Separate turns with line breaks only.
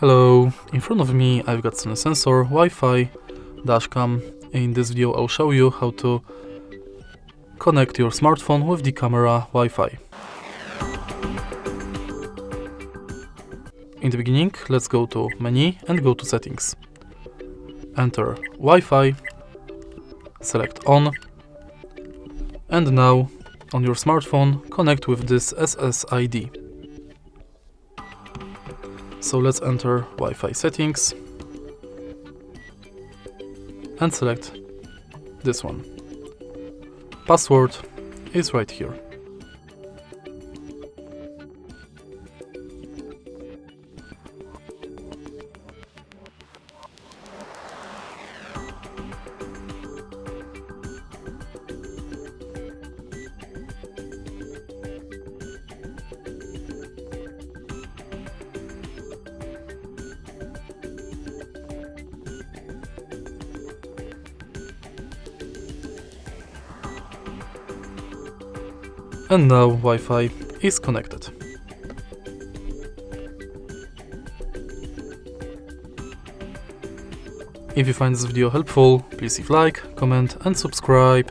Hello, in front of me I've got Sony Sensor, Wi-Fi, Dashcam. In this video I'll show you how to connect your smartphone with the camera Wi-Fi. In the beginning, let's go to menu and go to settings. Enter Wi-Fi, select on, and now on your smartphone connect with this SSID. So let's enter Wi-Fi settings and select this one. Password is right here. And now Wi-Fi is connected. If you find this video helpful, please leave like, comment and subscribe.